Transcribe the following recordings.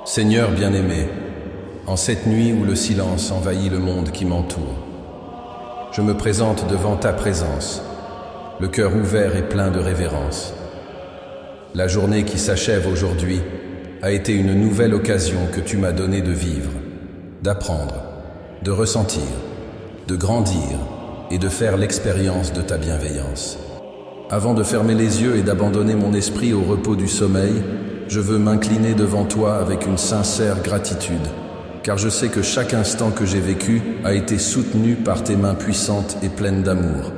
Seigneur bien-aimé, en cette nuit où le silence envahit le monde qui m'entoure, je me présente devant ta présence, le cœur ouvert et plein de révérence. La journée qui s'achève aujourd'hui a été une nouvelle occasion que tu m'as donnée de vivre, d'apprendre, de ressentir, de grandir et de faire l'expérience de ta bienveillance. Avant de fermer les yeux et d'abandonner mon esprit au repos du sommeil, je veux m'incliner devant toi avec une sincère gratitude, car je sais que chaque instant que j'ai vécu a été soutenu par tes mains puissantes et pleines d'amour.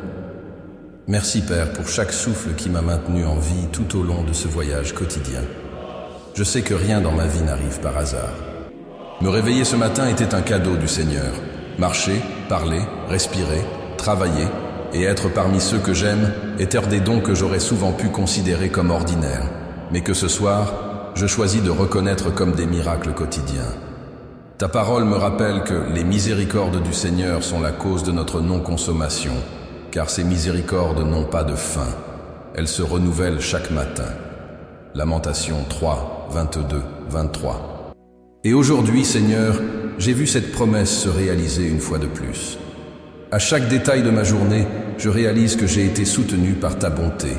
Merci Père pour chaque souffle qui m'a maintenu en vie tout au long de ce voyage quotidien. Je sais que rien dans ma vie n'arrive par hasard. Me réveiller ce matin était un cadeau du Seigneur. Marcher, parler, respirer, travailler et être parmi ceux que j'aime étaient des dons que j'aurais souvent pu considérer comme ordinaires, mais que ce soir, je choisis de reconnaître comme des miracles quotidiens. Ta parole me rappelle que les miséricordes du Seigneur sont la cause de notre non-consommation, car ces miséricordes n'ont pas de fin. Elles se renouvellent chaque matin. Lamentation 3, 22, 23. Et aujourd'hui, Seigneur, j'ai vu cette promesse se réaliser une fois de plus. À chaque détail de ma journée, je réalise que j'ai été soutenu par ta bonté.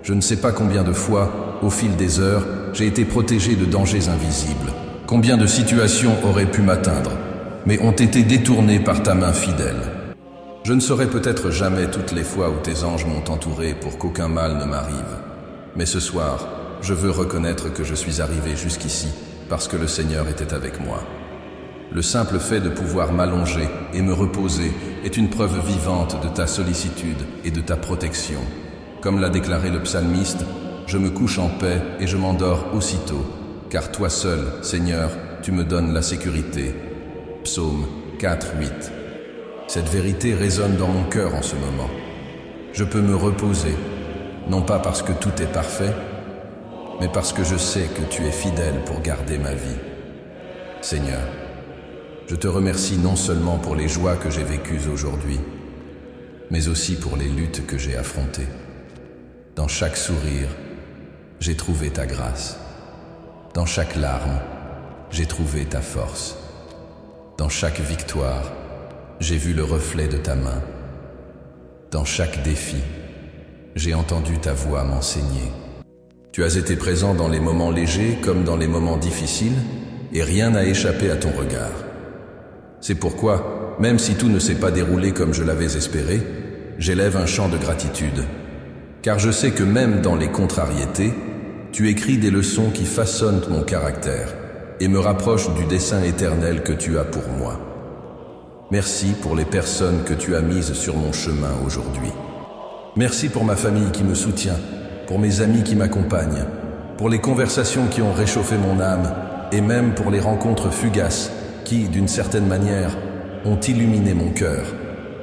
Je ne sais pas combien de fois, au fil des heures, j'ai été protégé de dangers invisibles. Combien de situations auraient pu m'atteindre, mais ont été détournées par ta main fidèle. Je ne saurai peut-être jamais toutes les fois où tes anges m'ont entouré pour qu'aucun mal ne m'arrive. Mais ce soir, je veux reconnaître que je suis arrivé jusqu'ici parce que le Seigneur était avec moi. Le simple fait de pouvoir m'allonger et me reposer est une preuve vivante de ta sollicitude et de ta protection. Comme l'a déclaré le psalmiste, je me couche en paix et je m'endors aussitôt, car toi seul, Seigneur, tu me donnes la sécurité. Psaume 4, 8. Cette vérité résonne dans mon cœur en ce moment. Je peux me reposer, non pas parce que tout est parfait, mais parce que je sais que tu es fidèle pour garder ma vie. Seigneur, je te remercie non seulement pour les joies que j'ai vécues aujourd'hui, mais aussi pour les luttes que j'ai affrontées. Dans chaque sourire, j'ai trouvé ta grâce. Dans chaque larme, j'ai trouvé ta force. Dans chaque victoire, j'ai vu le reflet de ta main. Dans chaque défi, j'ai entendu ta voix m'enseigner. Tu as été présent dans les moments légers comme dans les moments difficiles, et rien n'a échappé à ton regard. C'est pourquoi, même si tout ne s'est pas déroulé comme je l'avais espéré, j'élève un chant de gratitude. Car je sais que même dans les contrariétés, tu écris des leçons qui façonnent mon caractère et me rapprochent du dessein éternel que tu as pour moi. Merci pour les personnes que tu as mises sur mon chemin aujourd'hui. Merci pour ma famille qui me soutient, pour mes amis qui m'accompagnent, pour les conversations qui ont réchauffé mon âme et même pour les rencontres fugaces qui, d'une certaine manière, ont illuminé mon cœur.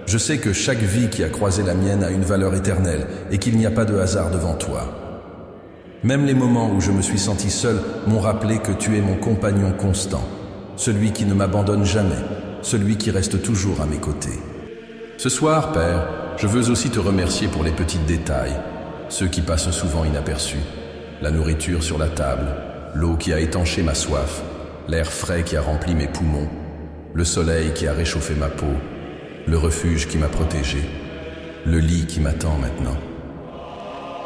Je sais que chaque vie qui a croisé la mienne a une valeur éternelle et qu'il n'y a pas de hasard devant toi. Même les moments où je me suis senti seul m'ont rappelé que tu es mon compagnon constant, celui qui ne m'abandonne jamais, celui qui reste toujours à mes côtés. Ce soir, Père, je veux aussi te remercier pour les petits détails, ceux qui passent souvent inaperçus. La nourriture sur la table, l'eau qui a étanché ma soif, l'air frais qui a rempli mes poumons, le soleil qui a réchauffé ma peau, le refuge qui m'a protégé, le lit qui m'attend maintenant.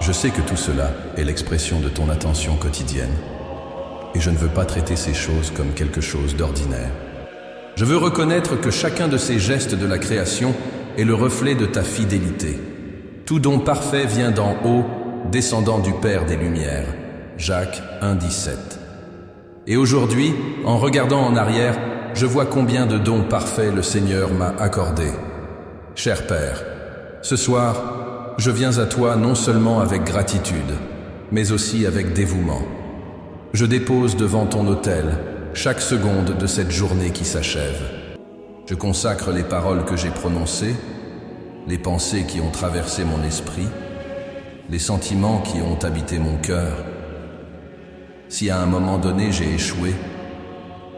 Je sais que tout cela est l'expression de ton attention quotidienne, et je ne veux pas traiter ces choses comme quelque chose d'ordinaire. Je veux reconnaître que chacun de ces gestes de la création est le reflet de ta fidélité. Tout don parfait vient d'en haut, descendant du Père des Lumières. Jacques 1, 17. Et aujourd'hui, en regardant en arrière, je vois combien de dons parfaits le Seigneur m'a accordés. Cher Père, ce soir, je viens à toi non seulement avec gratitude, mais aussi avec dévouement. Je dépose devant ton autel chaque seconde de cette journée qui s'achève. Je consacre les paroles que j'ai prononcées, les pensées qui ont traversé mon esprit, les sentiments qui ont habité mon cœur. Si à un moment donné j'ai échoué,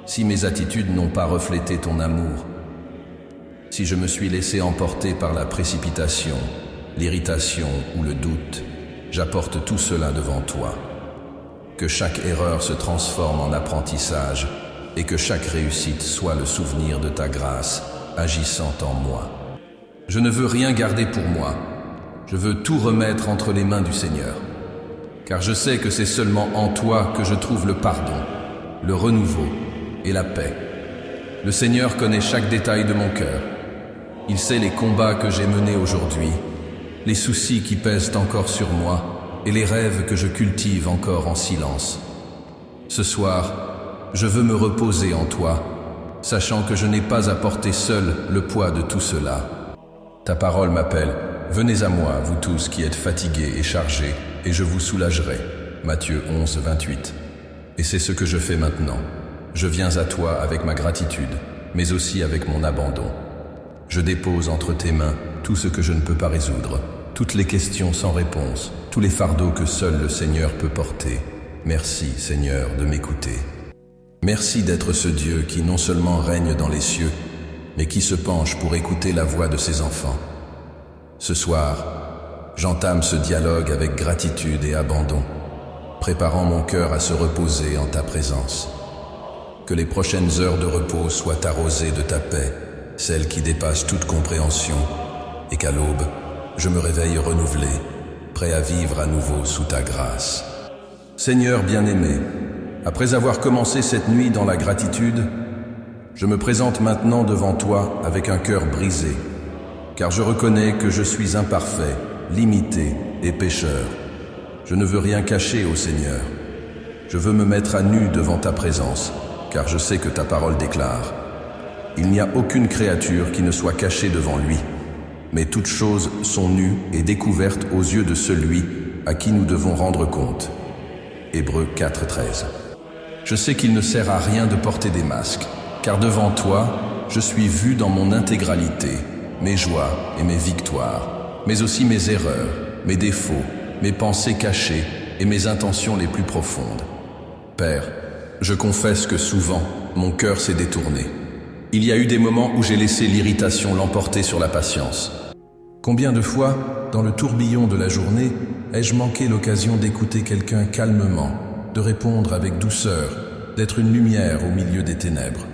si mes attitudes n'ont pas reflété ton amour, si je me suis laissé emporter par la précipitation, l'irritation ou le doute, j'apporte tout cela devant toi. que chaque erreur se transforme en apprentissage et que chaque réussite soit le souvenir de ta grâce agissant en moi. Je ne veux rien garder pour moi, je veux tout remettre entre les mains du Seigneur, car je sais que c'est seulement en toi que je trouve le pardon, le renouveau et la paix. Le Seigneur connaît chaque détail de mon cœur. Il sait les combats que j'ai menés aujourd'hui, les soucis qui pèsent encore sur moi et les rêves que je cultive encore en silence. Ce soir, je veux me reposer en toi, sachant que je n'ai pas à porter seul le poids de tout cela. Ta parole m'appelle, venez à moi, vous tous qui êtes fatigués et chargés, et je vous soulagerai. Matthieu 11, 28. Et c'est ce que je fais maintenant. Je viens à toi avec ma gratitude, mais aussi avec mon abandon. Je dépose entre tes mains tout ce que je ne peux pas résoudre, toutes les questions sans réponse, tous les fardeaux que seul le Seigneur peut porter. Merci, Seigneur, de m'écouter. Merci d'être ce Dieu qui non seulement règne dans les cieux, mais qui se penche pour écouter la voix de ses enfants. Ce soir, j'entame ce dialogue avec gratitude et abandon, préparant mon cœur à se reposer en ta présence. Que les prochaines heures de repos soient arrosées de ta paix, celle qui dépasse toute compréhension, et qu'à l'aube, je me réveille renouvelé, prêt à vivre à nouveau sous ta grâce. Seigneur bien-aimé, après avoir commencé cette nuit dans la gratitude, je me présente maintenant devant toi avec un cœur brisé, car je reconnais que je suis imparfait, limité et pécheur. Je ne veux rien cacher au Seigneur. Je veux me mettre à nu devant ta présence, car je sais que ta parole déclare: il n'y a aucune créature qui ne soit cachée devant lui, mais toutes choses sont nues et découvertes aux yeux de celui à qui nous devons rendre compte. Hébreux 4, 13. Je sais qu'il ne sert à rien de porter des masques, car devant toi, je suis vu dans mon intégralité, mes joies et mes victoires, mais aussi mes erreurs, mes défauts, mes pensées cachées et mes intentions les plus profondes. Père, je confesse que souvent, mon cœur s'est détourné. Il y a eu des moments où j'ai laissé l'irritation l'emporter sur la patience. Combien de fois, dans le tourbillon de la journée, ai-je manqué l'occasion d'écouter quelqu'un calmement, de répondre avec douceur, d'être une lumière au milieu des ténèbres.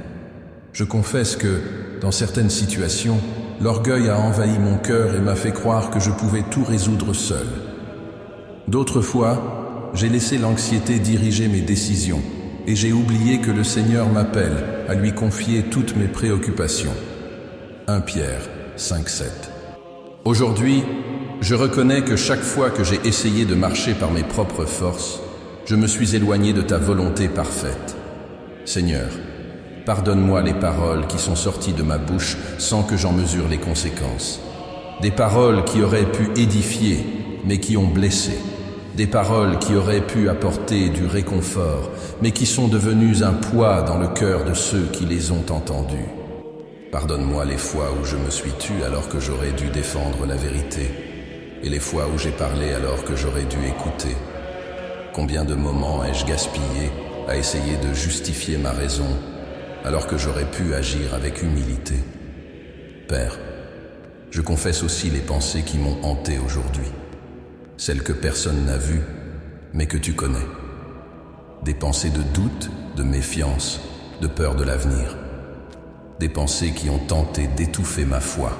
Je confesse que, dans certaines situations, l'orgueil a envahi mon cœur et m'a fait croire que je pouvais tout résoudre seul. D'autres fois, j'ai laissé l'anxiété diriger mes décisions et j'ai oublié que le Seigneur m'appelle à lui confier toutes mes préoccupations. 1 Pierre 5, 7. Aujourd'hui, je reconnais que chaque fois que j'ai essayé de marcher par mes propres forces, je me suis éloigné de ta volonté parfaite. Seigneur, pardonne-moi les paroles qui sont sorties de ma bouche sans que j'en mesure les conséquences. Des paroles qui auraient pu édifier, mais qui ont blessé. Des paroles qui auraient pu apporter du réconfort, mais qui sont devenues un poids dans le cœur de ceux qui les ont entendues. Pardonne-moi les fois où je me suis tu alors que j'aurais dû défendre la vérité, et les fois où j'ai parlé alors que j'aurais dû écouter. Combien de moments ai-je gaspillé à essayer de justifier ma raison, alors que j'aurais pu agir avec humilité. Père, je confesse aussi les pensées qui m'ont hanté aujourd'hui, celles que personne n'a vues, mais que tu connais. Des pensées de doute, de méfiance, de peur de l'avenir. Des pensées qui ont tenté d'étouffer ma foi.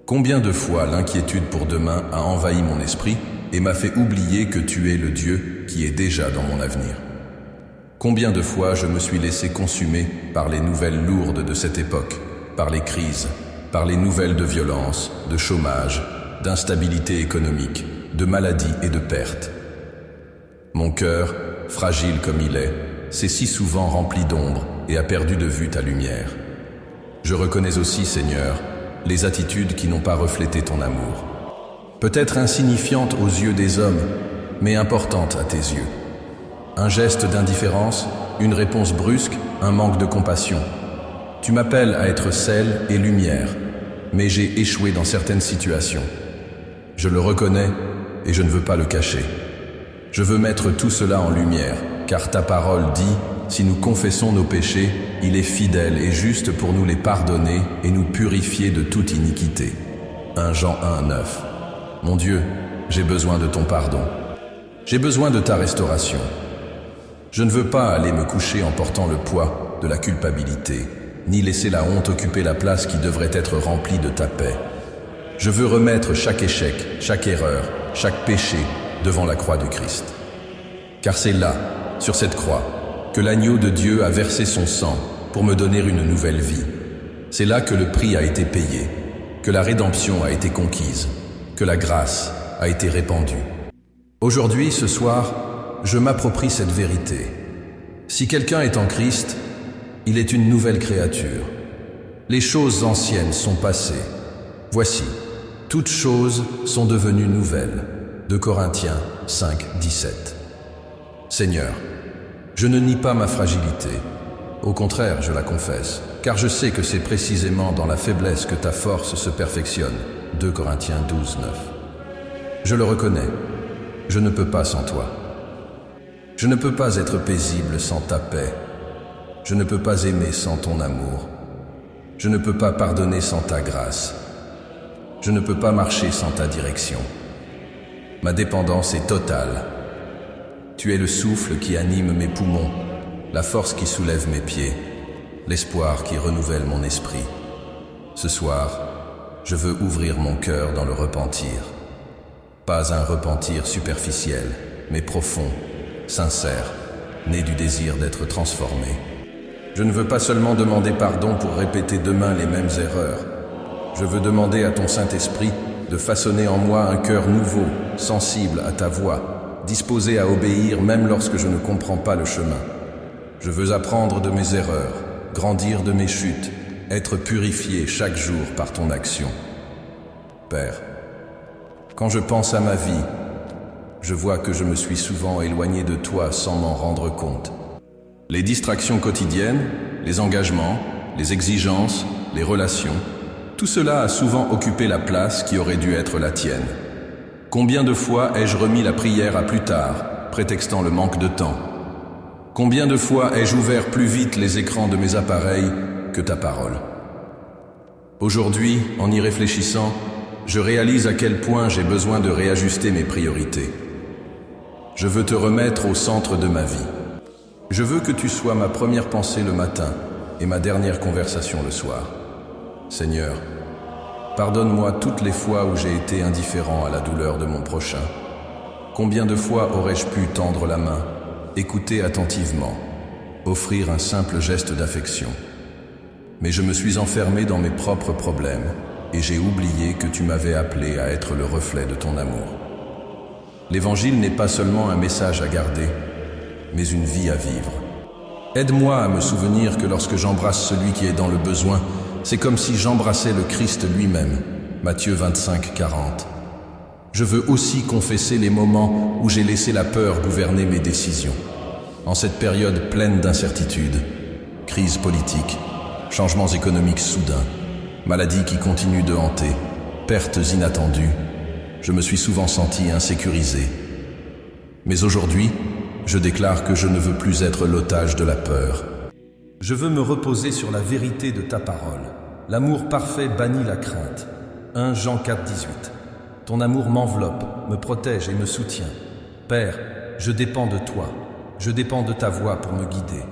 Combien de fois l'inquiétude pour demain a envahi mon esprit et m'a fait oublier que tu es le Dieu qui est déjà dans mon avenir. Combien de fois je me suis laissé consumer par les nouvelles lourdes de cette époque, par les crises, par les nouvelles de violence, de chômage, d'instabilité économique, de maladie et de perte. Mon cœur, fragile comme il est, s'est si souvent rempli d'ombre et a perdu de vue ta lumière. Je reconnais aussi, Seigneur, les attitudes qui n'ont pas reflété ton amour. Peut-être insignifiantes aux yeux des hommes, mais importantes à tes yeux. Un geste d'indifférence, une réponse brusque, un manque de compassion. Tu m'appelles à être sel et lumière, mais j'ai échoué dans certaines situations. Je le reconnais et je ne veux pas le cacher. Je veux mettre tout cela en lumière, car ta parole dit, si nous confessons nos péchés, il est fidèle et juste pour nous les pardonner et nous purifier de toute iniquité. 1 Jean 1, 9. Mon Dieu, j'ai besoin de ton pardon. J'ai besoin de ta restauration. Je ne veux pas aller me coucher en portant le poids de la culpabilité, ni laisser la honte occuper la place qui devrait être remplie de ta paix. Je veux remettre chaque échec, chaque erreur, chaque péché devant la croix du Christ. Car c'est là, sur cette croix, que l'agneau de Dieu a versé son sang pour me donner une nouvelle vie. C'est là que le prix a été payé, que la rédemption a été conquise, que la grâce a été répandue. Aujourd'hui, ce soir, je m'approprie cette vérité. Si quelqu'un est en Christ, il est une nouvelle créature. Les choses anciennes sont passées. Voici, toutes choses sont devenues nouvelles. 2 Corinthiens 5, 17. Seigneur, je ne nie pas ma fragilité. Au contraire, je la confesse, car je sais que c'est précisément dans la faiblesse que ta force se perfectionne. 2 Corinthiens 12, 9. Je le reconnais, je ne peux pas sans toi. Je ne peux pas être paisible sans ta paix. Je ne peux pas aimer sans ton amour. Je ne peux pas pardonner sans ta grâce. Je ne peux pas marcher sans ta direction. Ma dépendance est totale. Tu es le souffle qui anime mes poumons, la force qui soulève mes pieds, l'espoir qui renouvelle mon esprit. Ce soir, je veux ouvrir mon cœur dans le repentir. Pas un repentir superficiel, mais profond, sincère, né du désir d'être transformé. Je ne veux pas seulement demander pardon pour répéter demain les mêmes erreurs. Je veux demander à ton Saint-Esprit de façonner en moi un cœur nouveau, sensible à ta voix, disposé à obéir même lorsque je ne comprends pas le chemin. Je veux apprendre de mes erreurs, grandir de mes chutes, être purifié chaque jour par ton action. Père, quand je pense à ma vie, je vois que je me suis souvent éloigné de toi sans m'en rendre compte. Les distractions quotidiennes, les engagements, les exigences, les relations, tout cela a souvent occupé la place qui aurait dû être la tienne. Combien de fois ai-je remis la prière à plus tard, prétextant le manque de temps? Combien de fois ai-je ouvert plus vite les écrans de mes appareils que ta parole? Aujourd'hui, en y réfléchissant, je réalise à quel point j'ai besoin de réajuster mes priorités. Je veux te remettre au centre de ma vie. Je veux que tu sois ma première pensée le matin et ma dernière conversation le soir. Seigneur, pardonne-moi toutes les fois où j'ai été indifférent à la douleur de mon prochain. Combien de fois aurais-je pu tendre la main, écouter attentivement, offrir un simple geste d'affection? Mais je me suis enfermé dans mes propres problèmes et j'ai oublié que tu m'avais appelé à être le reflet de ton amour. L'Évangile n'est pas seulement un message à garder, mais une vie à vivre. Aide-moi à me souvenir que lorsque j'embrasse celui qui est dans le besoin, c'est comme si j'embrassais le Christ lui-même. Matthieu 25, 40. Je veux aussi confesser les moments où j'ai laissé la peur gouverner mes décisions. En cette période pleine d'incertitudes, crise politique, changements économiques soudains, maladies qui continuent de hanter, pertes inattendues, je me suis souvent senti insécurisé. Mais aujourd'hui, je déclare que je ne veux plus être l'otage de la peur. Je veux me reposer sur la vérité de ta parole. L'amour parfait bannit la crainte. 1 Jean 4, 18. Ton amour m'enveloppe, me protège et me soutient. Père, je dépends de toi. Je dépends de ta voix pour me guider.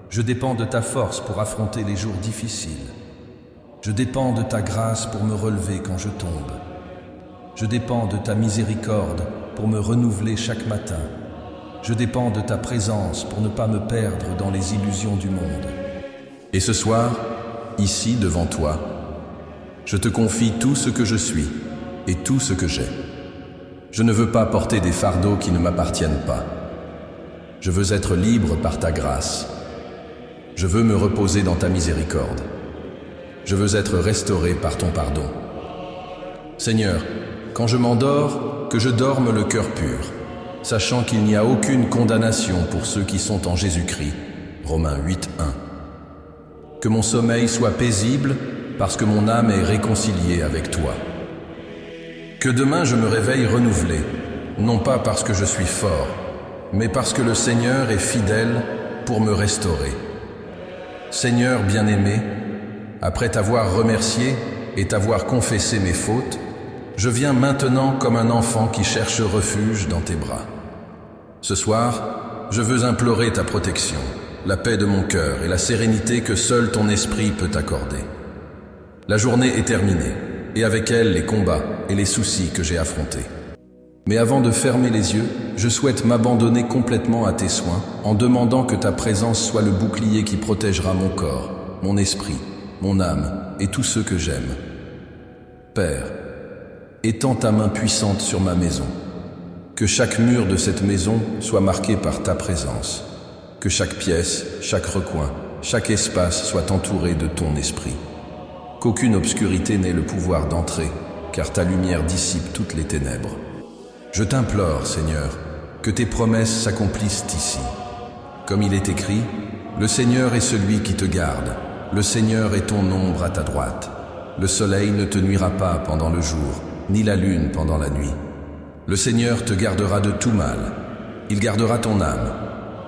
Je dépends de ta force pour affronter les jours difficiles. Je dépends de ta grâce pour me relever quand je tombe. Je dépends de ta miséricorde pour me renouveler chaque matin. Je dépends de ta présence pour ne pas me perdre dans les illusions du monde. Et ce soir, ici devant toi, je te confie tout ce que je suis et tout ce que j'ai. Je ne veux pas porter des fardeaux qui ne m'appartiennent pas. Je veux être libre par ta grâce. Je veux me reposer dans ta miséricorde. Je veux être restauré par ton pardon. Seigneur, quand je m'endors, que je dorme le cœur pur, sachant qu'il n'y a aucune condamnation pour ceux qui sont en Jésus-Christ. Romains 8, 1. Que mon sommeil soit paisible parce que mon âme est réconciliée avec toi. Que demain je me réveille renouvelé, non pas parce que je suis fort, mais parce que le Seigneur est fidèle pour me restaurer. Seigneur bien-aimé, après t'avoir remercié et t'avoir confessé mes fautes, je viens maintenant comme un enfant qui cherche refuge dans tes bras. Ce soir, je veux implorer ta protection, la paix de mon cœur et la sérénité que seul ton esprit peut accorder. La journée est terminée, et avec elle les combats et les soucis que j'ai affrontés. Mais avant de fermer les yeux, je souhaite m'abandonner complètement à tes soins en demandant que ta présence soit le bouclier qui protégera mon corps, mon esprit, mon âme et tous ceux que j'aime. Père, étends ta main puissante sur ma maison. Que chaque mur de cette maison soit marqué par ta présence. Que chaque pièce, chaque recoin, chaque espace soit entouré de ton esprit. Qu'aucune obscurité n'ait le pouvoir d'entrer, car ta lumière dissipe toutes les ténèbres. Je t'implore, Seigneur, que tes promesses s'accomplissent ici. Comme il est écrit, le Seigneur est celui qui te garde, le Seigneur est ton ombre à ta droite. Le soleil ne te nuira pas pendant le jour, ni la lune pendant la nuit. Le Seigneur te gardera de tout mal, il gardera ton âme.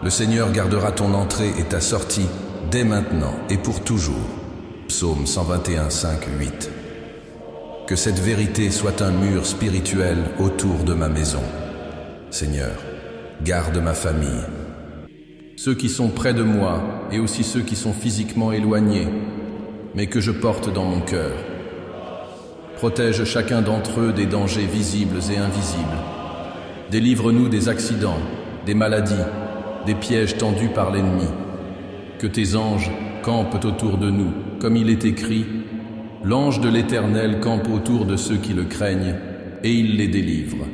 Le Seigneur gardera ton entrée et ta sortie, dès maintenant et pour toujours. Psaume 121, 5, 8. Que cette vérité soit un mur spirituel autour de ma maison. Seigneur, garde ma famille. Ceux qui sont près de moi et aussi ceux qui sont physiquement éloignés, mais que je porte dans mon cœur. Protège chacun d'entre eux des dangers visibles et invisibles. Délivre-nous des accidents, des maladies, des pièges tendus par l'ennemi. Que tes anges campent autour de nous, comme il est écrit, l'ange de l'Éternel campe autour de ceux qui le craignent, et il les délivre.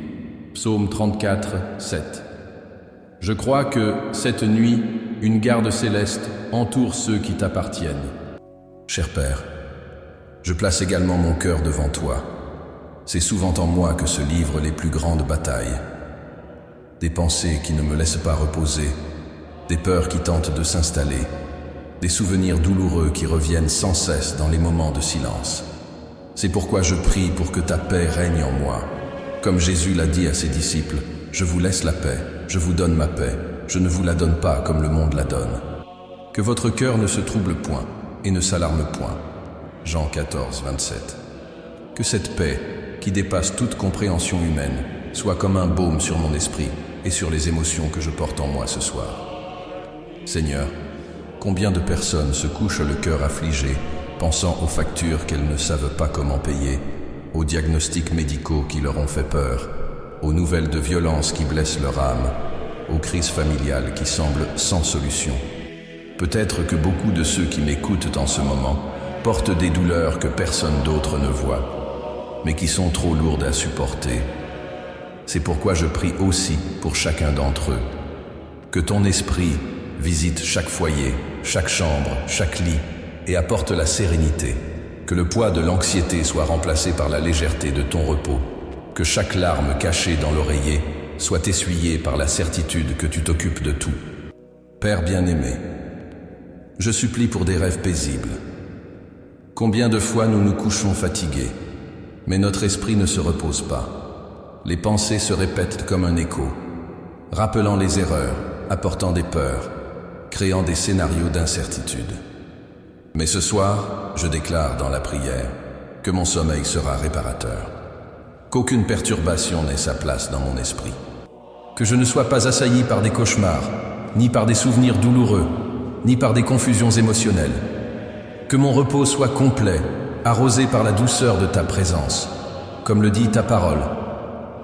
Psaume 34, 7. Je crois que, cette nuit, une garde céleste entoure ceux qui t'appartiennent. Cher Père, je place également mon cœur devant toi. C'est souvent en moi que se livrent les plus grandes batailles. Des pensées qui ne me laissent pas reposer, des peurs qui tentent de s'installer, des souvenirs douloureux qui reviennent sans cesse dans les moments de silence. C'est pourquoi je prie pour que ta paix règne en moi. Comme Jésus l'a dit à ses disciples, je vous laisse la paix, je vous donne ma paix, je ne vous la donne pas comme le monde la donne. Que votre cœur ne se trouble point et ne s'alarme point. Jean 14, 27. Que cette paix, qui dépasse toute compréhension humaine, soit comme un baume sur mon esprit et sur les émotions que je porte en moi ce soir. Seigneur, combien de personnes se couchent le cœur affligé, pensant aux factures qu'elles ne savent pas comment payer, aux diagnostics médicaux qui leur ont fait peur, aux nouvelles de violence qui blessent leur âme, aux crises familiales qui semblent sans solution. Peut-être que beaucoup de ceux qui m'écoutent en ce moment portent des douleurs que personne d'autre ne voit, mais qui sont trop lourdes à supporter. C'est pourquoi je prie aussi pour chacun d'entre eux. Que ton esprit visite chaque foyer, chaque chambre, chaque lit et apporte la sérénité. Que le poids de l'anxiété soit remplacé par la légèreté de ton repos. Que chaque larme cachée dans l'oreiller soit essuyée par la certitude que tu t'occupes de tout. Père bien-aimé, je supplie pour des rêves paisibles. Combien de fois nous nous couchons fatigués, mais notre esprit ne se repose pas. Les pensées se répètent comme un écho, rappelant les erreurs, apportant des peurs, créant des scénarios d'incertitude. Mais ce soir, je déclare dans la prière que mon sommeil sera réparateur, qu'aucune perturbation n'ait sa place dans mon esprit, que je ne sois pas assailli par des cauchemars, ni par des souvenirs douloureux, ni par des confusions émotionnelles, que mon repos soit complet, arrosé par la douceur de ta présence, comme le dit ta parole.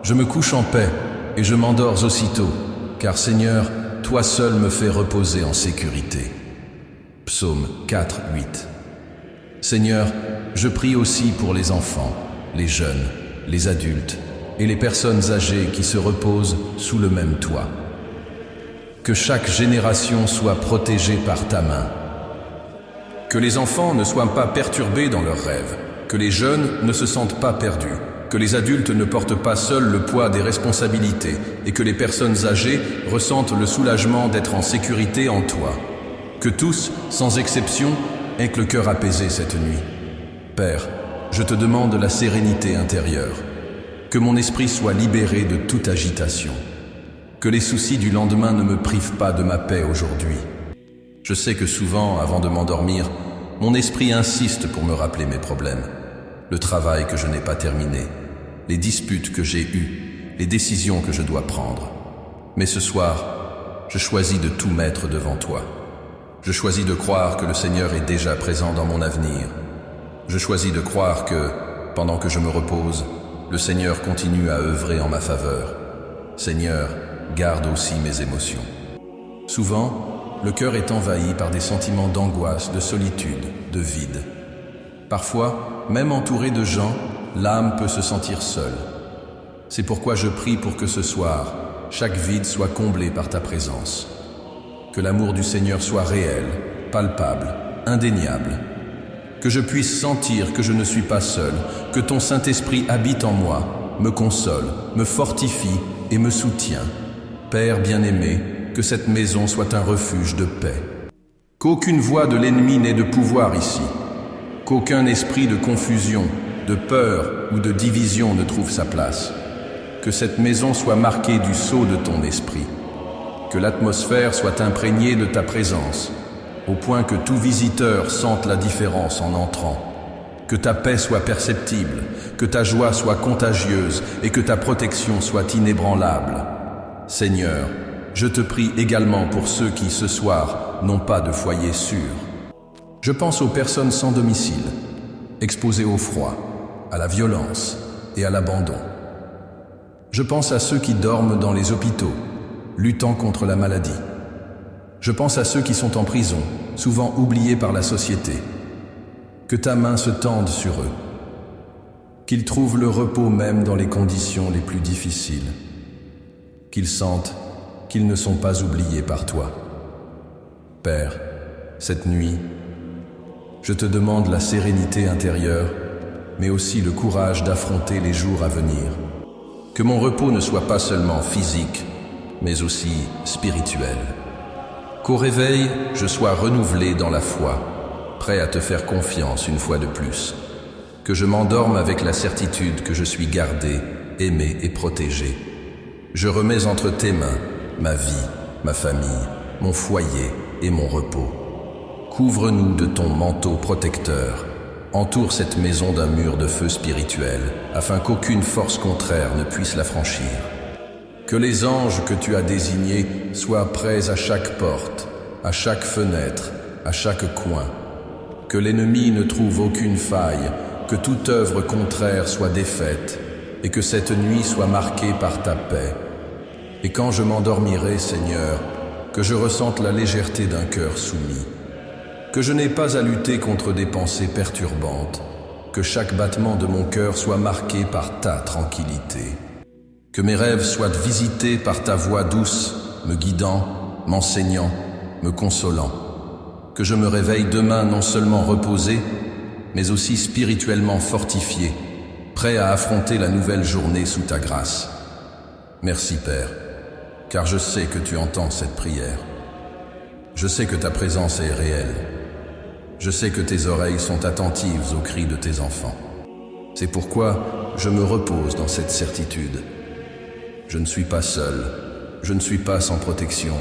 Je me couche en paix et je m'endors aussitôt, car Seigneur, toi seul me fais reposer en sécurité. Psaume 4, 8. Seigneur, je prie aussi pour les enfants, les jeunes, les adultes et les personnes âgées qui se reposent sous le même toit. Que chaque génération soit protégée par ta main. Que les enfants ne soient pas perturbés dans leurs rêves, que les jeunes ne se sentent pas perdus, que les adultes ne portent pas seuls le poids des responsabilités et que les personnes âgées ressentent le soulagement d'être en sécurité en toi. Que tous, sans exception, aient le cœur apaisé cette nuit. Père, je te demande la sérénité intérieure, que mon esprit soit libéré de toute agitation, que les soucis du lendemain ne me privent pas de ma paix aujourd'hui. Je sais que souvent, avant de m'endormir, mon esprit insiste pour me rappeler mes problèmes, le travail que je n'ai pas terminé, les disputes que j'ai eues, les décisions que je dois prendre. Mais ce soir, je choisis de tout mettre devant toi. Je choisis de croire que le Seigneur est déjà présent dans mon avenir. Je choisis de croire que, pendant que je me repose, le Seigneur continue à œuvrer en ma faveur. Seigneur, garde aussi mes émotions. Souvent, le cœur est envahi par des sentiments d'angoisse, de solitude, de vide. Parfois, même entouré de gens, l'âme peut se sentir seule. C'est pourquoi je prie pour que ce soir, chaque vide soit comblé par ta présence. Que l'amour du Seigneur soit réel, palpable, indéniable. Que je puisse sentir que je ne suis pas seul, que ton Saint-Esprit habite en moi, me console, me fortifie et me soutient. Père bien-aimé, que cette maison soit un refuge de paix. Qu'aucune voix de l'ennemi n'ait de pouvoir ici. Qu'aucun esprit de confusion, de peur ou de division ne trouve sa place. Que cette maison soit marquée du sceau de ton esprit. Que l'atmosphère soit imprégnée de ta présence, au point que tout visiteur sente la différence en entrant. Que ta paix soit perceptible, que ta joie soit contagieuse et que ta protection soit inébranlable. Seigneur, je te prie également pour ceux qui, ce soir, n'ont pas de foyer sûr. Je pense aux personnes sans domicile, exposées au froid, à la violence et à l'abandon. Je pense à ceux qui dorment dans les hôpitaux, luttant contre la maladie. Je pense à ceux qui sont en prison, souvent oubliés par la société. Que ta main se tende sur eux. Qu'ils trouvent le repos même dans les conditions les plus difficiles. Qu'ils sentent qu'ils ne sont pas oubliés par toi. Père, cette nuit, je te demande la sérénité intérieure, mais aussi le courage d'affronter les jours à venir. Que mon repos ne soit pas seulement physique, mais aussi spirituel. Qu'au réveil, je sois renouvelé dans la foi, prêt à te faire confiance une fois de plus. Que je m'endorme avec la certitude que je suis gardé, aimé et protégé. Je remets entre tes mains ma vie, ma famille, mon foyer et mon repos. Couvre-nous de ton manteau protecteur. Entoure cette maison d'un mur de feu spirituel, afin qu'aucune force contraire ne puisse la franchir. Que les anges que tu as désignés soient prêts à chaque porte, à chaque fenêtre, à chaque coin. Que l'ennemi ne trouve aucune faille, que toute œuvre contraire soit défaite, et que cette nuit soit marquée par ta paix. Et quand je m'endormirai, Seigneur, que je ressente la légèreté d'un cœur soumis. Que je n'ai pas à lutter contre des pensées perturbantes, que chaque battement de mon cœur soit marqué par ta tranquillité. Que mes rêves soient visités par ta voix douce, me guidant, m'enseignant, me consolant. Que je me réveille demain non seulement reposé, mais aussi spirituellement fortifié, prêt à affronter la nouvelle journée sous ta grâce. Merci Père, car je sais que tu entends cette prière. Je sais que ta présence est réelle. Je sais que tes oreilles sont attentives aux cris de tes enfants. C'est pourquoi je me repose dans cette certitude. Je ne suis pas seul, je ne suis pas sans protection,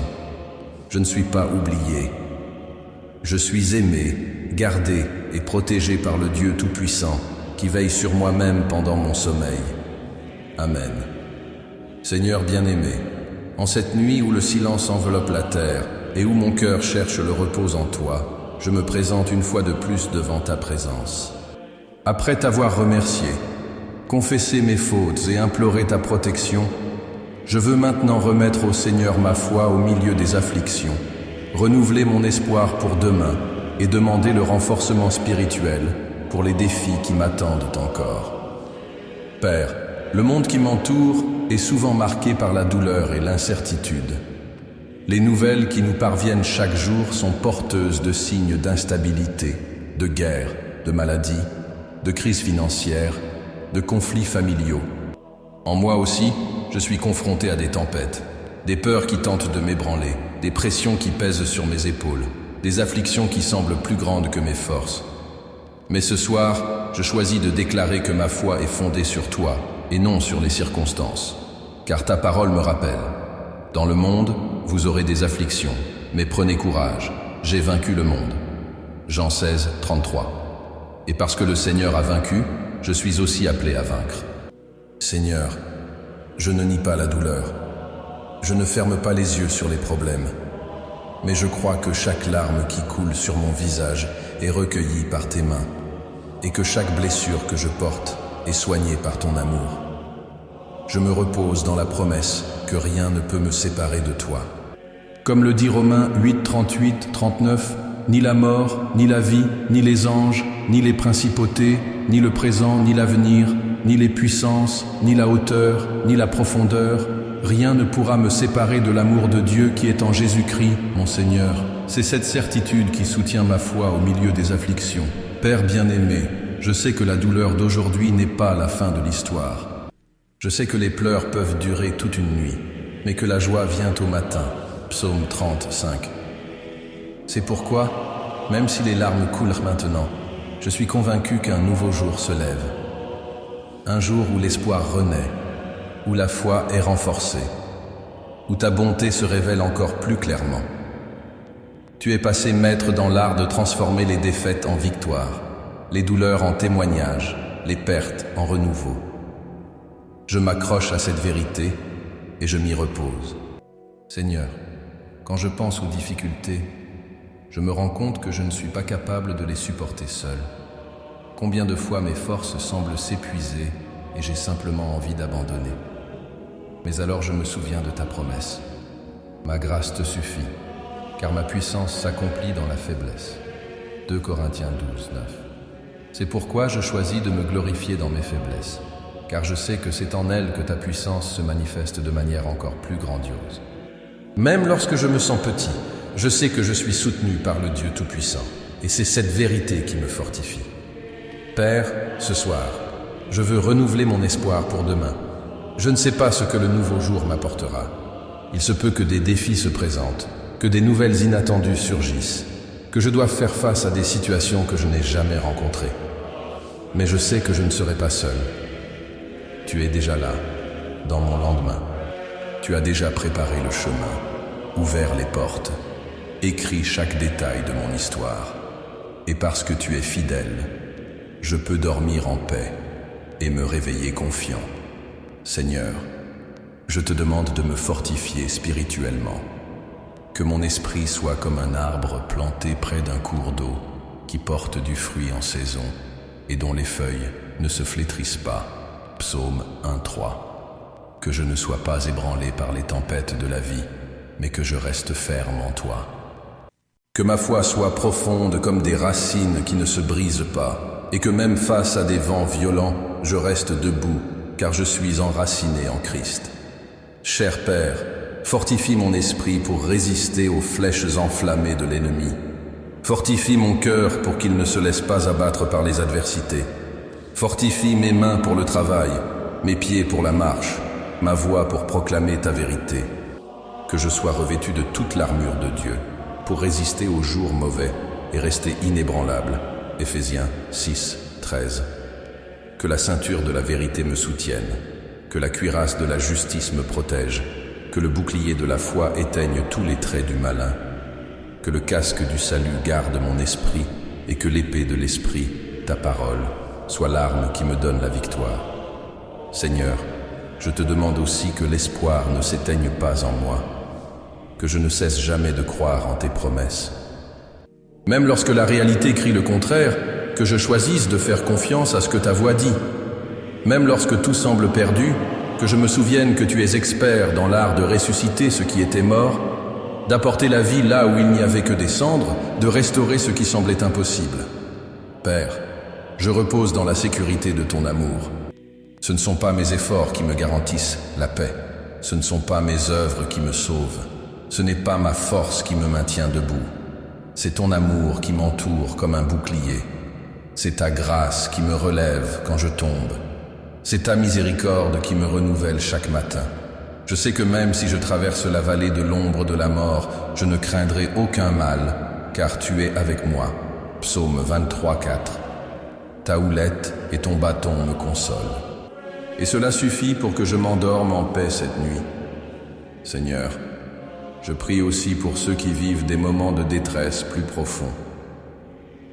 je ne suis pas oublié. Je suis aimé, gardé et protégé par le Dieu Tout-Puissant qui veille sur moi-même pendant mon sommeil. Amen. Seigneur bien-aimé, en cette nuit où le silence enveloppe la terre et où mon cœur cherche le repos en toi, je me présente une fois de plus devant ta présence. Après t'avoir remercié, confessé mes fautes et imploré ta protection, je veux maintenant remettre au Seigneur ma foi au milieu des afflictions, renouveler mon espoir pour demain et demander le renforcement spirituel pour les défis qui m'attendent encore. Père, le monde qui m'entoure est souvent marqué par la douleur et l'incertitude. Les nouvelles qui nous parviennent chaque jour sont porteuses de signes d'instabilité, de guerre, de maladie, de crise financière, de conflits familiaux. En moi aussi, je suis confronté à des tempêtes, des peurs qui tentent de m'ébranler, des pressions qui pèsent sur mes épaules, des afflictions qui semblent plus grandes que mes forces. Mais ce soir, je choisis de déclarer que ma foi est fondée sur toi et non sur les circonstances, car ta parole me rappelle. Dans le monde, vous aurez des afflictions, mais prenez courage, j'ai vaincu le monde. Jean 16, 33. Et parce que le Seigneur a vaincu, je suis aussi appelé à vaincre. Seigneur, je ne nie pas la douleur. je ne ferme pas les yeux sur les problèmes, mais je crois que chaque larme qui coule sur mon visage est recueillie par tes mains, et que chaque blessure que je porte est soignée par ton amour. Je me repose dans la promesse que rien ne peut me séparer de toi. Comme le dit Romains 8, 38, 39, ni la mort, ni la vie, ni les anges, ni les principautés, ni le présent, ni l'avenir, ni les puissances, ni la hauteur, ni la profondeur, rien ne pourra me séparer de l'amour de Dieu qui est en Jésus-Christ, mon Seigneur. C'est cette certitude qui soutient ma foi au milieu des afflictions. Père bien-aimé, je sais que la douleur d'aujourd'hui n'est pas la fin de l'histoire. Je sais que les pleurs peuvent durer toute une nuit, mais que la joie vient au matin. Psaume 35. C'est pourquoi, même si les larmes coulent maintenant, je suis convaincu qu'un nouveau jour se lève. Un jour où l'espoir renaît, où la foi est renforcée, où ta bonté se révèle encore plus clairement. Tu es passé maître dans l'art de transformer les défaites en victoires, les douleurs en témoignages, les pertes en renouveau. Je m'accroche à cette vérité et je m'y repose. Seigneur, quand je pense aux difficultés, je me rends compte que je ne suis pas capable de les supporter seul. Combien de fois mes forces semblent s'épuiser et j'ai simplement envie d'abandonner. Mais alors je me souviens de ta promesse. Ma grâce te suffit, car ma puissance s'accomplit dans la faiblesse. 2 Corinthiens 12, 9. C'est pourquoi je choisis de me glorifier dans mes faiblesses, car je sais que c'est en elles que ta puissance se manifeste de manière encore plus grandiose. Même lorsque je me sens petit, je sais que je suis soutenu par le Dieu Tout-Puissant, et c'est cette vérité qui me fortifie. Père, ce soir, je veux renouveler mon espoir pour demain. Je ne sais pas ce que le nouveau jour m'apportera. Il se peut que des défis se présentent, que des nouvelles inattendues surgissent, que je doive faire face à des situations que je n'ai jamais rencontrées. Mais je sais que je ne serai pas seul. Tu es déjà là, dans mon lendemain. Tu as déjà préparé le chemin, ouvert les portes, écrit chaque détail de mon histoire. Et parce que tu es fidèle, je peux dormir en paix et me réveiller confiant. Seigneur, je te demande de me fortifier spirituellement, que mon esprit soit comme un arbre planté près d'un cours d'eau qui porte du fruit en saison et dont les feuilles ne se flétrissent pas. Psaume 1:3. Que je ne sois pas ébranlé par les tempêtes de la vie, mais que je reste ferme en toi. Que ma foi soit profonde comme des racines qui ne se brisent pas, et que même face à des vents violents, je reste debout, car je suis enraciné en Christ. Cher Père, fortifie mon esprit pour résister aux flèches enflammées de l'ennemi. Fortifie mon cœur pour qu'il ne se laisse pas abattre par les adversités. Fortifie mes mains pour le travail, mes pieds pour la marche, ma voix pour proclamer ta vérité. Que je sois revêtu de toute l'armure de Dieu pour résister aux jours mauvais et rester inébranlable. Éphésiens 6, 13. Que la ceinture de la vérité me soutienne, que la cuirasse de la justice me protège, que le bouclier de la foi éteigne tous les traits du malin, que le casque du salut garde mon esprit et que l'épée de l'esprit, ta parole, soit l'arme qui me donne la victoire. Seigneur, je te demande aussi que l'espoir ne s'éteigne pas en moi, que je ne cesse jamais de croire en tes promesses. Même lorsque la réalité crie le contraire, que je choisisse de faire confiance à ce que ta voix dit. Même lorsque tout semble perdu, que je me souvienne que tu es expert dans l'art de ressusciter ce qui était mort, d'apporter la vie là où il n'y avait que des cendres, de restaurer ce qui semblait impossible. Père, je repose dans la sécurité de ton amour. Ce ne sont pas mes efforts qui me garantissent la paix. Ce ne sont pas mes œuvres qui me sauvent. Ce n'est pas ma force qui me maintient debout. C'est ton amour qui m'entoure comme un bouclier. C'est ta grâce qui me relève quand je tombe. C'est ta miséricorde qui me renouvelle chaque matin. Je sais que même si je traverse la vallée de l'ombre de la mort, je ne craindrai aucun mal, car tu es avec moi. Psaume 23, 4. Ta houlette et ton bâton me consolent. Et cela suffit pour que je m'endorme en paix cette nuit. Seigneur, je prie aussi pour ceux qui vivent des moments de détresse plus profonds,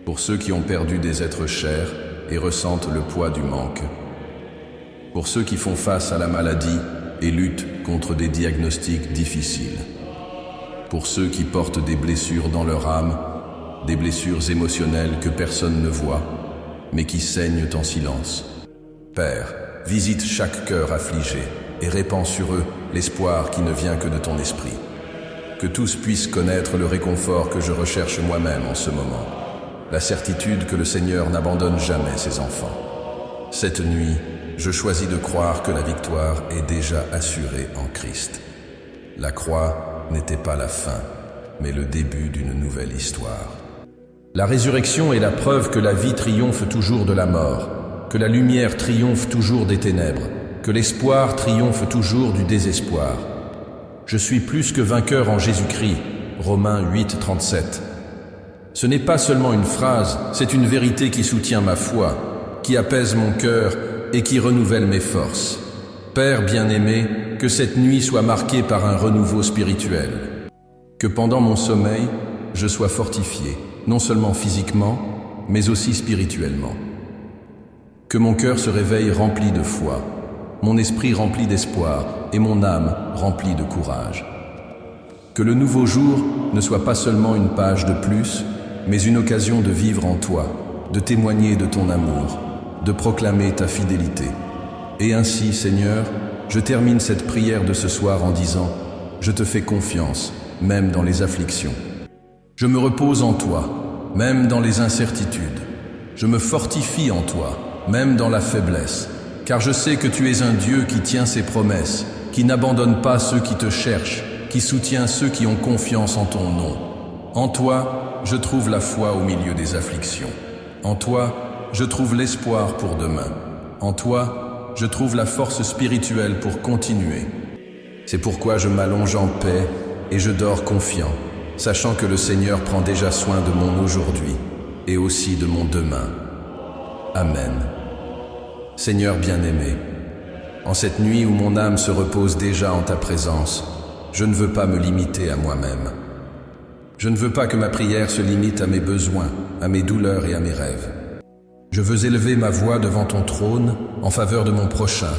pour ceux qui ont perdu des êtres chers et ressentent le poids du manque, pour ceux qui font face à la maladie et lutte contre des diagnostics difficiles. Pour ceux qui portent des blessures dans leur âme, des blessures émotionnelles que personne ne voit, mais qui saignent en silence. Père, visite chaque cœur affligé et répands sur eux l'espoir qui ne vient que de ton esprit. Que tous puissent connaître le réconfort que je recherche moi-même en ce moment, la certitude que le Seigneur n'abandonne jamais ses enfants. Cette nuit, je choisis de croire que la victoire est déjà assurée en Christ. La croix n'était pas la fin, mais le début d'une nouvelle histoire. La résurrection est la preuve que la vie triomphe toujours de la mort, que la lumière triomphe toujours des ténèbres, que l'espoir triomphe toujours du désespoir. Je suis plus que vainqueur en Jésus-Christ, Romains 8, 37. Ce n'est pas seulement une phrase, c'est une vérité qui soutient ma foi, qui apaise mon cœur et qui renouvelle mes forces. Père bien-aimé, que cette nuit soit marquée par un renouveau spirituel. Que pendant mon sommeil, je sois fortifié, non seulement physiquement, mais aussi spirituellement. Que mon cœur se réveille rempli de foi, mon esprit rempli d'espoir et mon âme remplie de courage. Que le nouveau jour ne soit pas seulement une page de plus, mais une occasion de vivre en toi, de témoigner de ton amour, de proclamer ta fidélité. Et ainsi, Seigneur, je termine cette prière de ce soir en disant « Je te fais confiance, même dans les afflictions. Je me repose en toi, même dans les incertitudes. Je me fortifie en toi, même dans la faiblesse. Car je sais que tu es un Dieu qui tient ses promesses, qui n'abandonne pas ceux qui te cherchent, qui soutient ceux qui ont confiance en ton nom. En toi, je trouve la foi au milieu des afflictions. En toi, je trouve l'espoir pour demain. En toi, je trouve la force spirituelle pour continuer. C'est pourquoi je m'allonge en paix et je dors confiant, sachant que le Seigneur prend déjà soin de mon aujourd'hui et aussi de mon demain. Amen. Seigneur bien-aimé, en cette nuit où mon âme se repose déjà en ta présence, je ne veux pas me limiter à moi-même. Je ne veux pas que ma prière se limite à mes besoins, à mes douleurs et à mes rêves. Je veux élever ma voix devant ton trône en faveur de mon prochain,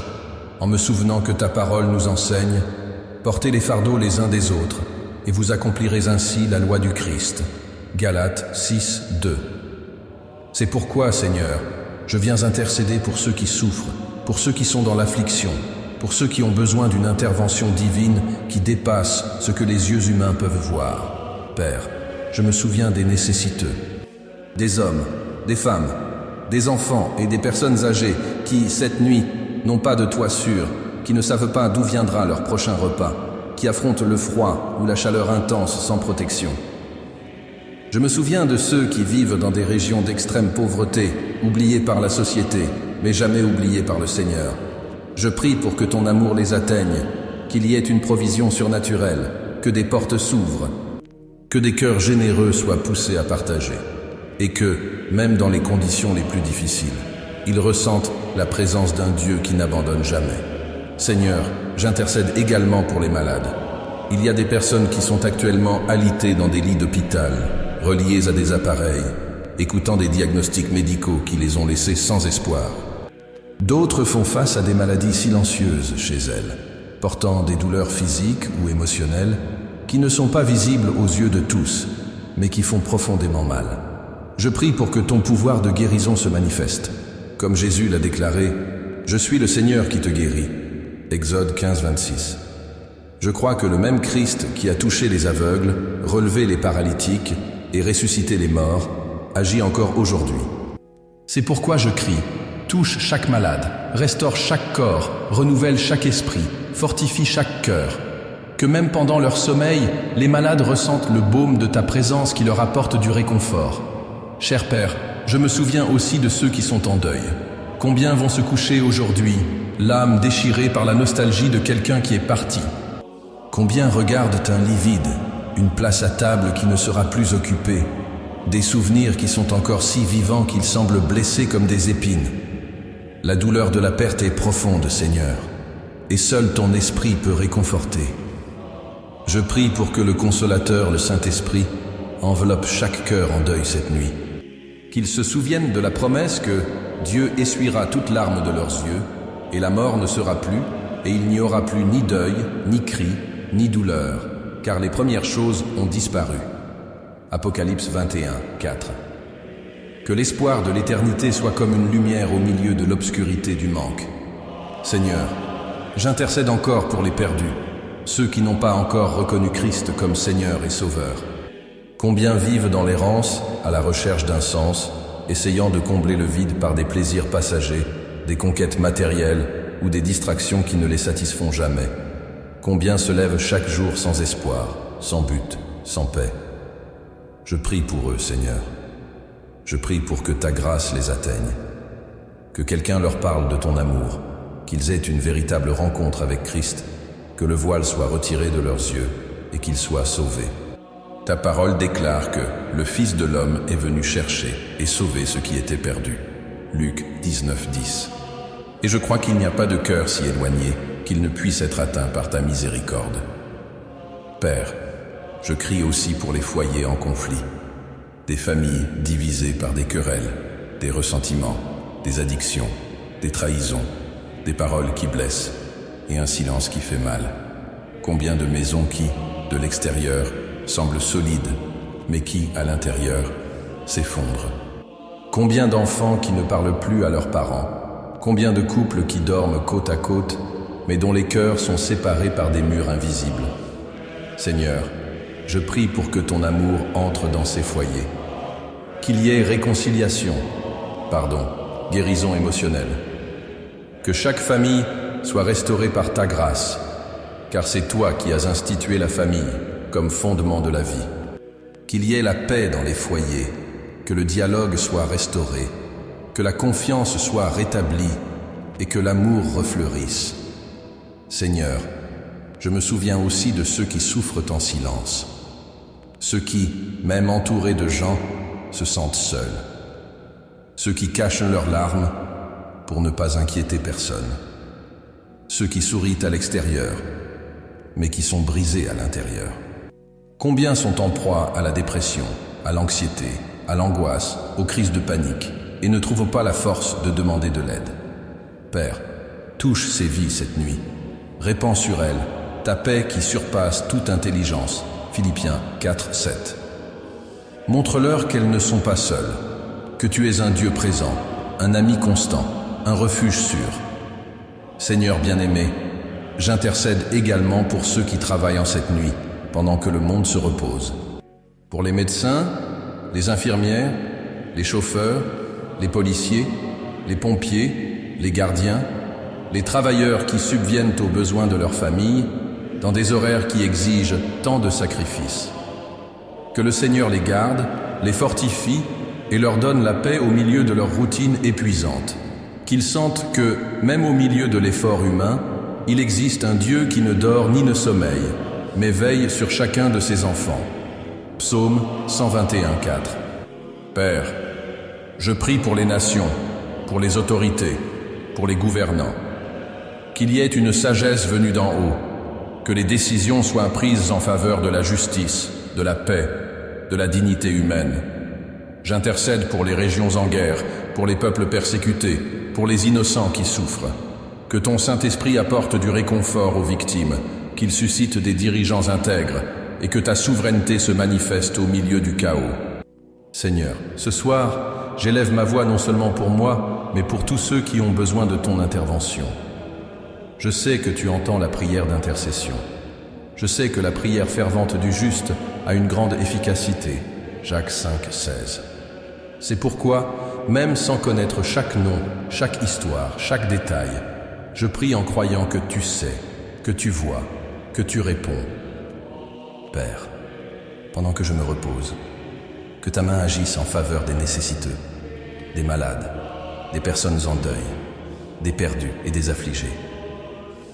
en me souvenant que ta parole nous enseigne, portez les fardeaux les uns des autres, et vous accomplirez ainsi la loi du Christ. Galates 6, 2. C'est pourquoi, Seigneur, je viens intercéder pour ceux qui souffrent, pour ceux qui sont dans l'affliction, pour ceux qui ont besoin d'une intervention divine qui dépasse ce que les yeux humains peuvent voir. Père, je me souviens des nécessiteux, des hommes, des femmes, des enfants et des personnes âgées qui, cette nuit, n'ont pas de toit sûr, qui ne savent pas d'où viendra leur prochain repas, qui affrontent le froid ou la chaleur intense sans protection. Je me souviens de ceux qui vivent dans des régions d'extrême pauvreté, oubliés par la société, mais jamais oubliés par le Seigneur. Je prie pour que ton amour les atteigne, qu'il y ait une provision surnaturelle, que des portes s'ouvrent, que des cœurs généreux soient poussés à partager, et que, même dans les conditions les plus difficiles, ils ressentent la présence d'un Dieu qui n'abandonne jamais. Seigneur, j'intercède également pour les malades. Il y a des personnes qui sont actuellement alitées dans des lits d'hôpital, reliées à des appareils, écoutant des diagnostics médicaux qui les ont laissés sans espoir. D'autres font face à des maladies silencieuses chez elles, portant des douleurs physiques ou émotionnelles qui ne sont pas visibles aux yeux de tous, mais qui font profondément mal. Je prie pour que ton pouvoir de guérison se manifeste. Comme Jésus l'a déclaré, « Je suis le Seigneur qui te guérit » Exode 15, 26. Je crois que le même Christ qui a touché les aveugles, relevé les paralytiques et ressuscité les morts, agit encore aujourd'hui. C'est pourquoi je crie, touche chaque malade, restaure chaque corps, renouvelle chaque esprit, fortifie chaque cœur. Que même pendant leur sommeil, les malades ressentent le baume de ta présence qui leur apporte du réconfort. Cher Père, je me souviens aussi de ceux qui sont en deuil. Combien vont se coucher aujourd'hui, l'âme déchirée par la nostalgie de quelqu'un qui est parti? Combien regardent un lit vide, une place à table qui ne sera plus occupée, des souvenirs qui sont encore si vivants qu'ils semblent blessés comme des épines. La douleur de la perte est profonde, Seigneur, et seul ton esprit peut réconforter. Je prie pour que le Consolateur, le Saint-Esprit, enveloppe chaque cœur en deuil cette nuit. Qu'ils se souviennent de la promesse que Dieu essuiera toute larme de leurs yeux, et la mort ne sera plus, et il n'y aura plus ni deuil, ni cri, ni douleur, car les premières choses ont disparu. Apocalypse 21, 4. Que l'espoir de l'éternité soit comme une lumière au milieu de l'obscurité du manque. Seigneur, j'intercède encore pour les perdus, ceux qui n'ont pas encore reconnu Christ comme Seigneur et Sauveur. Combien vivent dans l'errance, à la recherche d'un sens, essayant de combler le vide par des plaisirs passagers, des conquêtes matérielles ou des distractions qui ne les satisfont jamais. Combien se lèvent chaque jour sans espoir, sans but, sans paix. Je prie pour eux, Seigneur. Je prie pour que ta grâce les atteigne. Que quelqu'un leur parle de ton amour, qu'ils aient une véritable rencontre avec Christ, que le voile soit retiré de leurs yeux et qu'ils soient sauvés. Ta parole déclare que le Fils de l'homme est venu chercher et sauver ce qui était perdu. Luc 19, 10. Et je crois qu'il n'y a pas de cœur si éloigné qu'il ne puisse être atteint par ta miséricorde. Père, je crie aussi pour les foyers en conflit, des familles divisées par des querelles, des ressentiments, des addictions, des trahisons, des paroles qui blessent et un silence qui fait mal. Combien de maisons qui, de l'extérieur, semblent solides, mais qui, à l'intérieur, s'effondrent. Combien d'enfants qui ne parlent plus à leurs parents, combien de couples qui dorment côte à côte, mais dont les cœurs sont séparés par des murs invisibles. Seigneur, je prie pour que ton amour entre dans ces foyers, qu'il y ait réconciliation, pardon, guérison émotionnelle, que chaque famille soit restaurée par ta grâce, car c'est toi qui as institué la famille comme fondement de la vie. Qu'il y ait la paix dans les foyers, que le dialogue soit restauré, que la confiance soit rétablie et que l'amour refleurisse. Seigneur, je me souviens aussi de ceux qui souffrent en silence, ceux qui, même entourés de gens, se sentent seuls, ceux qui cachent leurs larmes pour ne pas inquiéter personne, ceux qui sourient à l'extérieur, mais qui sont brisés à l'intérieur. Combien sont en proie à la dépression, à l'anxiété, à l'angoisse, aux crises de panique, et ne trouvent pas la force de demander de l'aide. Père, touche ces vies cette nuit. Répands sur elles ta paix qui surpasse toute intelligence. Philippiens 4, 7. Montre-leur qu'elles ne sont pas seules, que tu es un Dieu présent, un ami constant, un refuge sûr. Seigneur bien-aimé, j'intercède également pour ceux qui travaillent en cette nuit, pendant que le monde se repose. Pour les médecins, les infirmières, les chauffeurs, les policiers, les pompiers, les gardiens, les travailleurs qui subviennent aux besoins de leur famille, dans des horaires qui exigent tant de sacrifices. Que le Seigneur les garde, les fortifie et leur donne la paix au milieu de leur routine épuisante. Qu'ils sentent que, même au milieu de l'effort humain, il existe un Dieu qui ne dort ni ne sommeille, mais veille sur chacun de ses enfants. Psaume 121, 4. Père, je prie pour les nations, pour les autorités, pour les gouvernants. Qu'il y ait une sagesse venue d'en haut, que les décisions soient prises en faveur de la justice, de la paix, de la dignité humaine. J'intercède pour les régions en guerre, pour les peuples persécutés, pour les innocents qui souffrent. Que ton Saint-Esprit apporte du réconfort aux victimes, qu'il suscite des dirigeants intègres et que ta souveraineté se manifeste au milieu du chaos. Seigneur, ce soir, j'élève ma voix non seulement pour moi, mais pour tous ceux qui ont besoin de ton intervention. Je sais que tu entends la prière d'intercession. Je sais que la prière fervente du juste a une grande efficacité. Jacques 5, 16. C'est pourquoi, même sans connaître chaque nom, chaque histoire, chaque détail, je prie en croyant que tu sais, que tu vois, que tu réponds. Père, pendant que je me repose, que ta main agisse en faveur des nécessiteux, des malades, des personnes en deuil, des perdus et des affligés.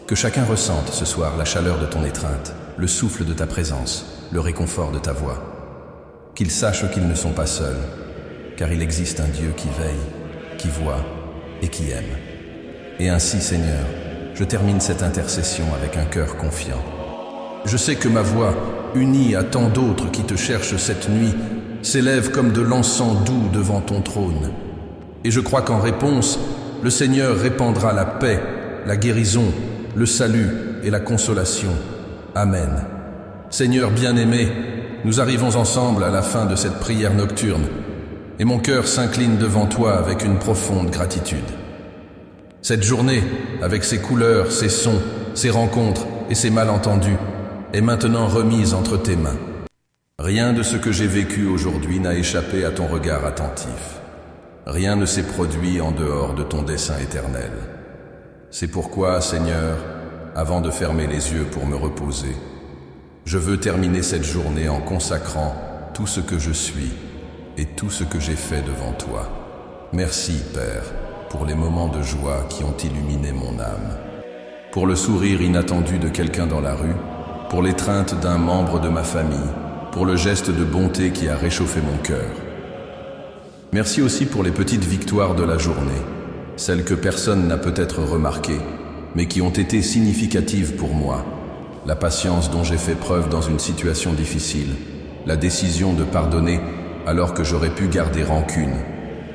Que chacun ressente ce soir la chaleur de ton étreinte, le souffle de ta présence, le réconfort de ta voix. Qu'ils sachent qu'ils ne sont pas seuls, car il existe un Dieu qui veille, qui voit et qui aime. Et ainsi, Seigneur, je termine cette intercession avec un cœur confiant. Je sais que ma voix, unie à tant d'autres qui te cherchent cette nuit, s'élève comme de l'encens doux devant ton trône. Et je crois qu'en réponse, le Seigneur répandra la paix, la guérison, le salut et la consolation. Amen. Seigneur bien-aimé, nous arrivons ensemble à la fin de cette prière nocturne, et mon cœur s'incline devant toi avec une profonde gratitude. Cette journée, avec ses couleurs, ses sons, ses rencontres et ses malentendus, est maintenant remise entre tes mains. Rien de ce que j'ai vécu aujourd'hui n'a échappé à ton regard attentif. Rien ne s'est produit en dehors de ton dessein éternel. C'est pourquoi, Seigneur, avant de fermer les yeux pour me reposer, je veux terminer cette journée en consacrant tout ce que je suis et tout ce que j'ai fait devant toi. Merci, Père, pour les moments de joie qui ont illuminé mon âme, pour le sourire inattendu de quelqu'un dans la rue, pour l'étreinte d'un membre de ma famille, pour le geste de bonté qui a réchauffé mon cœur. Merci aussi pour les petites victoires de la journée, celles que personne n'a peut-être remarquées, mais qui ont été significatives pour moi. La patience dont j'ai fait preuve dans une situation difficile, la décision de pardonner alors que j'aurais pu garder rancune,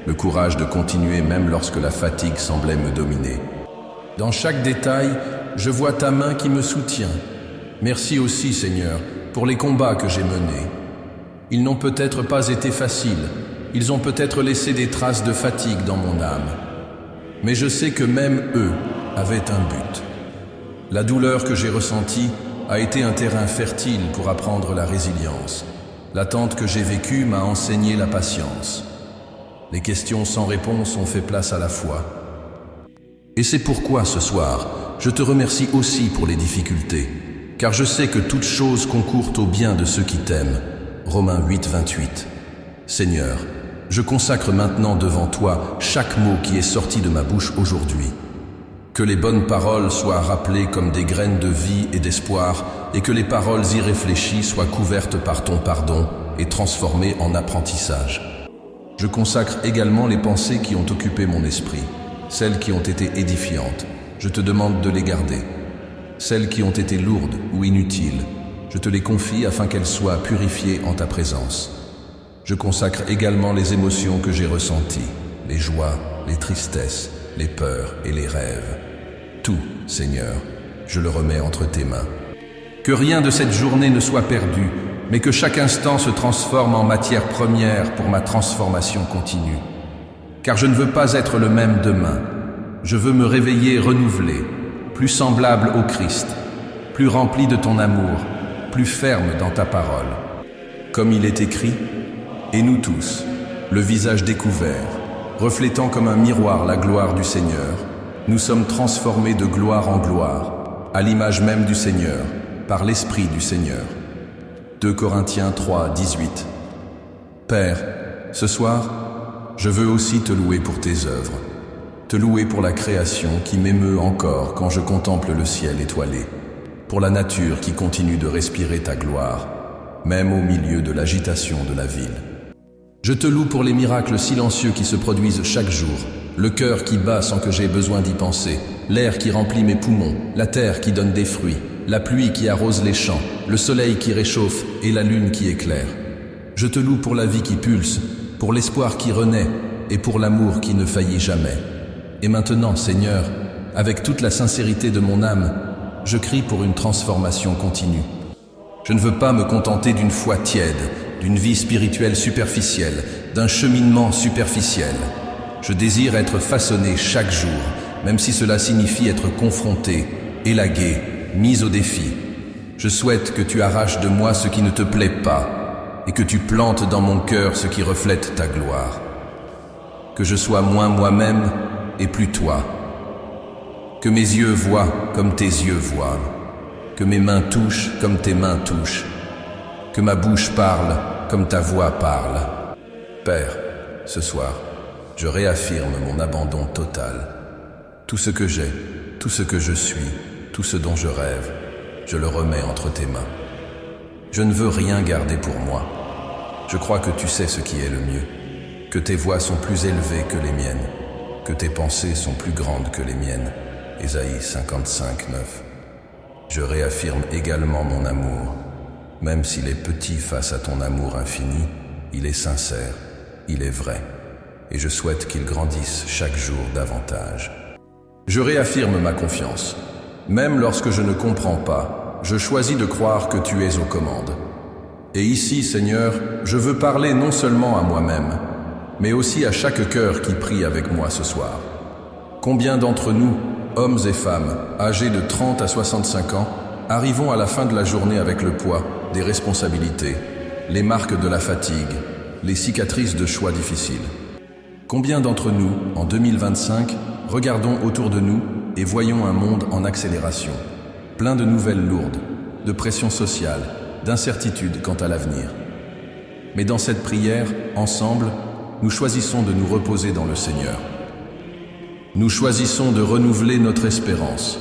le courage de continuer même lorsque la fatigue semblait me dominer. Dans chaque détail, je vois ta main qui me soutient. Merci aussi, Seigneur, pour les combats que j'ai menés. Ils n'ont peut-être pas été faciles, ils ont peut-être laissé des traces de fatigue dans mon âme. Mais je sais que même eux avaient un but. La douleur que j'ai ressentie a été un terrain fertile pour apprendre la résilience. L'attente que j'ai vécue m'a enseigné la patience. Les questions sans réponse ont fait place à la foi. Et c'est pourquoi ce soir, je te remercie aussi pour les difficultés, car je sais que toute chose concourt au bien de ceux qui t'aiment. Romains 8, 28. Seigneur, je consacre maintenant devant toi chaque mot qui est sorti de ma bouche aujourd'hui. Que les bonnes paroles soient rappelées comme des graines de vie et d'espoir, et que les paroles irréfléchies soient couvertes par ton pardon et transformées en apprentissage. Je consacre également les pensées qui ont occupé mon esprit, celles qui ont été édifiantes. Je te demande de les garder. Celles qui ont été lourdes ou inutiles, je te les confie afin qu'elles soient purifiées en ta présence. Je consacre également les émotions que j'ai ressenties, les joies, les tristesses, les peurs et les rêves. Tout, Seigneur, je le remets entre tes mains. Que rien de cette journée ne soit perdu, mais que chaque instant se transforme en matière première pour ma transformation continue. Car je ne veux pas être le même demain. Je veux me réveiller renouvelé, plus semblable au Christ, plus rempli de ton amour, plus ferme dans ta parole. Comme il est écrit, « Et nous tous, le visage découvert, reflétant comme un miroir la gloire du Seigneur, nous sommes transformés de gloire en gloire, à l'image même du Seigneur, par l'Esprit du Seigneur. » 2 Corinthiens 3, 18. Père, ce soir, je veux aussi te louer pour tes œuvres, te louer pour la création qui m'émeut encore quand je contemple le ciel étoilé, pour la nature qui continue de respirer ta gloire, même au milieu de l'agitation de la ville. Je te loue pour les miracles silencieux qui se produisent chaque jour, le cœur qui bat sans que j'aie besoin d'y penser, l'air qui remplit mes poumons, la terre qui donne des fruits, la pluie qui arrose les champs, le soleil qui réchauffe et la lune qui éclaire. Je te loue pour la vie qui pulse, pour l'espoir qui renaît et pour l'amour qui ne faillit jamais. Et maintenant, Seigneur, avec toute la sincérité de mon âme, je crie pour une transformation continue. Je ne veux pas me contenter d'une foi tiède, d'une vie spirituelle superficielle, d'un cheminement superficiel. Je désire être façonné chaque jour, même si cela signifie être confronté, élagué, mis au défi. Je souhaite que tu arraches de moi ce qui ne te plaît pas et que tu plantes dans mon cœur ce qui reflète ta gloire. Que je sois moins moi-même et plus toi. Que mes yeux voient comme tes yeux voient. Que mes mains touchent comme tes mains touchent. Que ma bouche parle comme ta voix parle. Père, ce soir, je réaffirme mon abandon total. Tout ce que j'ai, tout ce que je suis, tout ce dont je rêve, je le remets entre tes mains. Je ne veux rien garder pour moi. Je crois que tu sais ce qui est le mieux, que tes voix sont plus élevées que les miennes, que tes pensées sont plus grandes que les miennes. Ésaïe 55, 9. Je réaffirme également mon amour. Même s'il est petit face à ton amour infini, il est sincère, il est vrai, et je souhaite qu'il grandisse chaque jour davantage. Je réaffirme ma confiance. Même lorsque je ne comprends pas, je choisis de croire que tu es aux commandes. Et ici, Seigneur, je veux parler non seulement à moi-même, mais aussi à chaque cœur qui prie avec moi ce soir. Combien d'entre nous, hommes et femmes, âgés de 30 à 65 ans, arrivons à la fin de la journée avec le poids des responsabilités, les marques de la fatigue, les cicatrices de choix difficiles? Combien d'entre nous, en 2025, regardons autour de nous et voyons un monde en accélération, plein de nouvelles lourdes, de pression sociale, d'incertitude quant à l'avenir? Mais dans cette prière, ensemble, nous choisissons de nous reposer dans le Seigneur. Nous choisissons de renouveler notre espérance.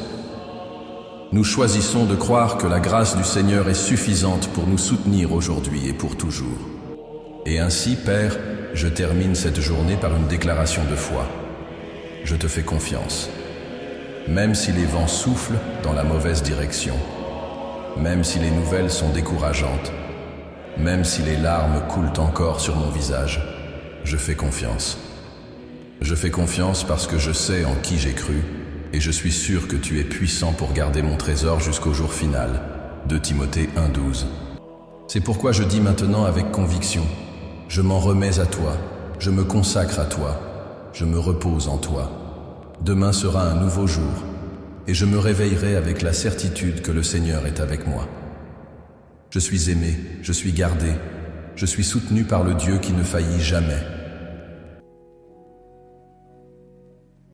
Nous choisissons de croire que la grâce du Seigneur est suffisante pour nous soutenir aujourd'hui et pour toujours. Et ainsi, Père, je termine cette journée par une déclaration de foi. Je te fais confiance. Même si les vents soufflent dans la mauvaise direction, même si les nouvelles sont décourageantes, même si les larmes coulent encore sur mon visage, je fais confiance. Je fais confiance parce que je sais en qui j'ai cru et je suis sûr que tu es puissant pour garder mon trésor jusqu'au jour final. 2 Timothée 1,12. C'est pourquoi je dis maintenant avec conviction, je m'en remets à toi, je me consacre à toi, je me repose en toi. Demain sera un nouveau jour et je me réveillerai avec la certitude que le Seigneur est avec moi. Je suis aimé, je suis gardé, je suis soutenu par le Dieu qui ne faillit jamais.